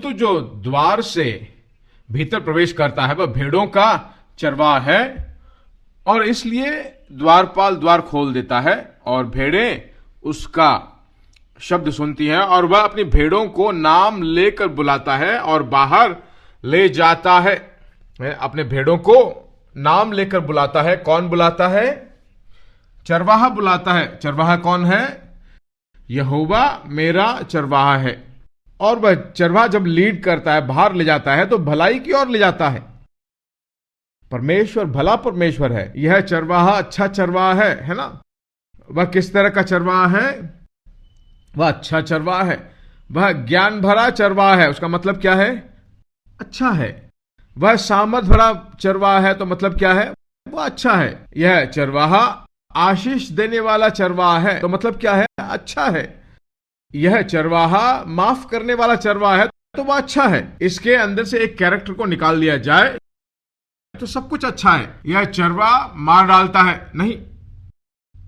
किंतु जो द्वार से भीतर प्रवेश करता है वह भेड़ों का चरवाहा है, और इसलिए द्वारपाल द्वार खोल देता है और भेड़ें उसका शब्द सुनती हैं, और वह अपनी भेड़ों को नाम लेकर बुलाता है और बाहर ले जाता है। अपने भेड़ों को नाम लेकर बुलाता है। कौन बुलाता है? चरवाहा बुलाता है। चरवाहा कौन है? यहोवा मेरा चरवाहा है। और वह चरवाहा जब लीड करता है, बाहर ले जाता है, तो भलाई की ओर ले जाता है। परमेश्वर भला परमेश्वर है। यह चरवाहा अच्छा चरवाहा है ना? वह किस तरह का चरवाहा है? वह अच्छा चरवाहा है। वह ज्ञान भरा चरवाहा है। उसका मतलब क्या है? अच्छा है। वह सामर्थ भरा चरवाहा है, तो मतलब क्या है? वह अच्छा है। यह चरवाहा आशीष देने वाला चरवाहा है, तो मतलब क्या है? अच्छा है। यह चरवाहा माफ करने वाला चरवाहा है, तो वह अच्छा है। इसके अंदर से एक कैरेक्टर को निकाल लिया जाए तो सब कुछ अच्छा है। यह चरवाहा मार डालता है? नहीं,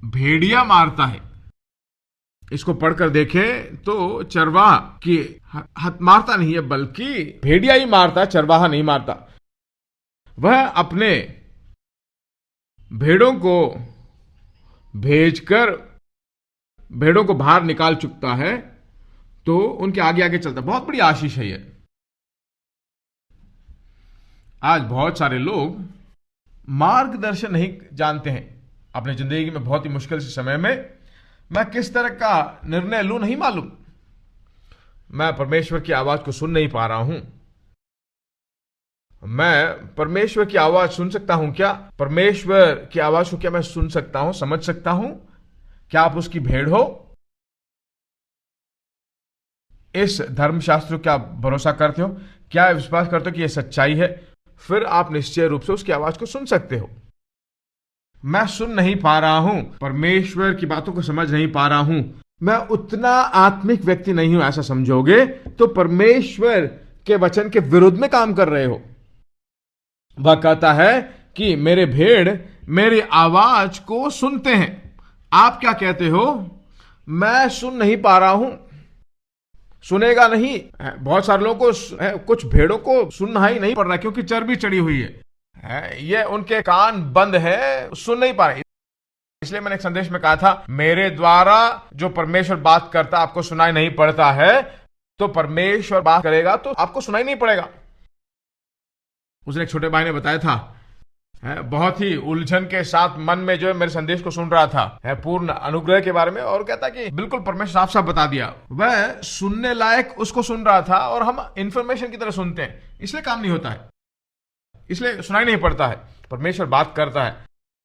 भेड़िया मारता है। इसको पढ़कर देखें तो चरवाहा की मारता नहीं है, बल्कि भेड़िया ही मारता, चरवाहा नहीं मारता। वह अपने भेड़ों को भेजकर भेड़ों को बाहर निकाल चुकता है, तो उनके आगे आगे चलता। बहुत बड़ी आशीष है यह। आज बहुत सारे लोग मार्गदर्शन नहीं जानते हैं अपनी जिंदगी में। बहुत ही मुश्किल से समय में मैं किस तरह का निर्णय लूं नहीं मालूम। मैं परमेश्वर की आवाज को सुन नहीं पा रहा हूं। मैं परमेश्वर की आवाज सुन सकता हूं क्या? परमेश्वर की आवाज को क्या मैं सुन सकता हूं, समझ सकता हूं? क्या आप उसकी भेड़ हो? इस धर्मशास्त्र को क्या भरोसा करते हो? क्या विश्वास करते हो कि यह सच्चाई है? फिर आप निश्चय रूप से उसकी आवाज को सुन सकते हो। मैं सुन नहीं पा रहा हूं, परमेश्वर की बातों को समझ नहीं पा रहा हूं, मैं उतना आत्मिक व्यक्ति नहीं हूं, ऐसा समझोगे तो परमेश्वर के वचन के विरुद्ध में काम कर रहे हो। वह कहता है कि मेरे भेड़ मेरी आवाज को सुनते हैं। आप क्या कहते हो? मैं सुन नहीं पा रहा हूं। सुनेगा नहीं। बहुत सारे लोगों को, कुछ भेड़ों को सुनना ही नहीं पड़ रहा, क्योंकि चर्बी चढ़ी हुई है। ये उनके कान बंद है, सुन नहीं पा रहे। इसलिए मैंने एक संदेश में कहा था, मेरे द्वारा जो परमेश्वर बात करता आपको सुनाई नहीं पड़ता है, तो परमेश्वर बात करेगा तो आपको सुनाई नहीं पड़ेगा। उसने एक छोटे भाई ने बताया था, बहुत ही उलझन के साथ मन में जो है मेरे संदेश को सुन रहा था, पूर्ण अनुग्रह के बारे में, और कहता कि बिल्कुल परमेश्वर साफ साफ बता दिया। वह सुनने लायक उसको सुन रहा था, और हम इंफॉर्मेशन की तरह सुनते हैं, इसलिए काम नहीं होता है, इसलिए सुनाई नहीं पड़ता है। परमेश्वर बात करता है,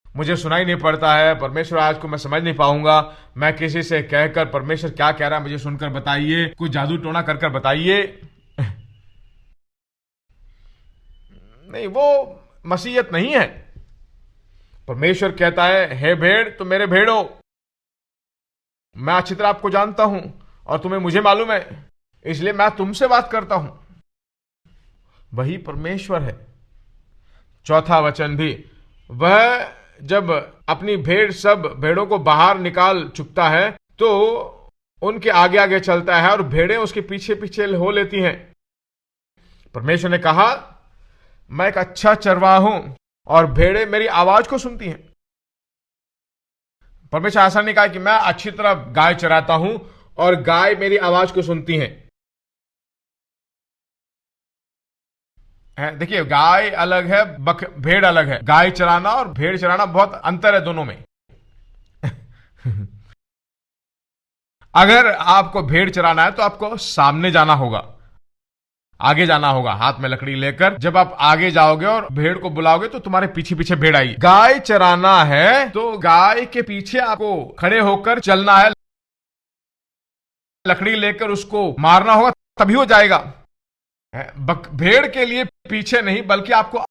मुझे सुनाई नहीं पड़ता है, परमेश्वर आज को मैं समझ नहीं पाऊंगा, मैं किसी से कहकर परमेश्वर क्या कह रहा है मुझे सुनकर बताइए, कोई जादू टोना कर बताइए। नहीं, वो मसीहत नहीं है। परमेश्वर कहता है, हे भेड़ तुम मेरे भेड़ हो, मैं अच्छी तरह आपको जानता हूं और तुम्हें मुझे मालूम है, इसलिए मैं तुमसे बात करता हूं। वही परमेश्वर है। चौथा वचन भी, वह जब अपनी सब भेड़ों को बाहर निकाल चुकता है तो उनके आगे आगे चलता है और भेड़ें उसके पीछे पीछे हो लेती हैं। परमेश्वर ने कहा, मैं एक अच्छा चरवाहा हूं और भेड़ें मेरी आवाज को सुनती हैं। परमेश्वर ऐसा नहीं कहा कि मैं अच्छी तरह गाय चराता हूं और गाय मेरी आवाज को सुनती हैं। देखिए, गाय अलग है, भेड़ अलग है। गाय चराना और भेड़ चराना बहुत अंतर है दोनों में। अगर आपको भेड़ चराना है तो आपको सामने जाना होगा, आगे जाना होगा, हाथ में लकड़ी लेकर। जब आप आगे जाओगे और भेड़ को बुलाओगे तो तुम्हारे पीछे पीछे भेड़ आएगी। गाय चराना है तो गाय के पीछे आपको खड़े होकर चलना है, लकड़ी लेकर उसको मारना होगा, तभी हो जाएगा। भेड़ के लिए पीछे नहीं, बल्कि आपको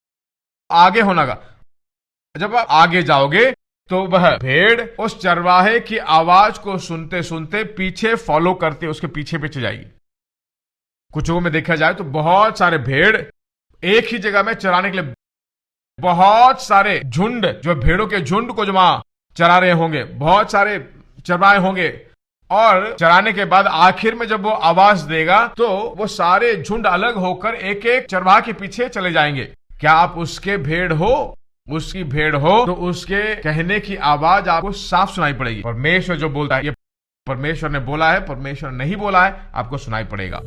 आगे होना होगा। जब आप आगे जाओगे तो वह भेड़ उस चरवाहे की आवाज को सुनते सुनते पीछे फॉलो करते उसके पीछे पीछे जाएगी। कुछ जगहों में देखा जाए तो बहुत सारे भेड़ एक ही जगह में चराने के लिए बहुत सारे झुंड, जो भेड़ों के झुंड को जो वहां चरा रहे होंगे, बहुत सारे चरवाहे होंगे, और चराने के बाद आखिर में जब वो आवाज देगा तो वो सारे झुंड अलग होकर एक एक चरवाहा के पीछे चले जाएंगे। क्या आप उसके भेड़ हो? उसकी भेड़ हो तो उसके कहने की आवाज आपको साफ सुनाई पड़ेगी। परमेश्वर जो बोलता है, ये परमेश्वर ने बोला है, परमेश्वर नहीं बोला है, आपको सुनाई पड़ेगा।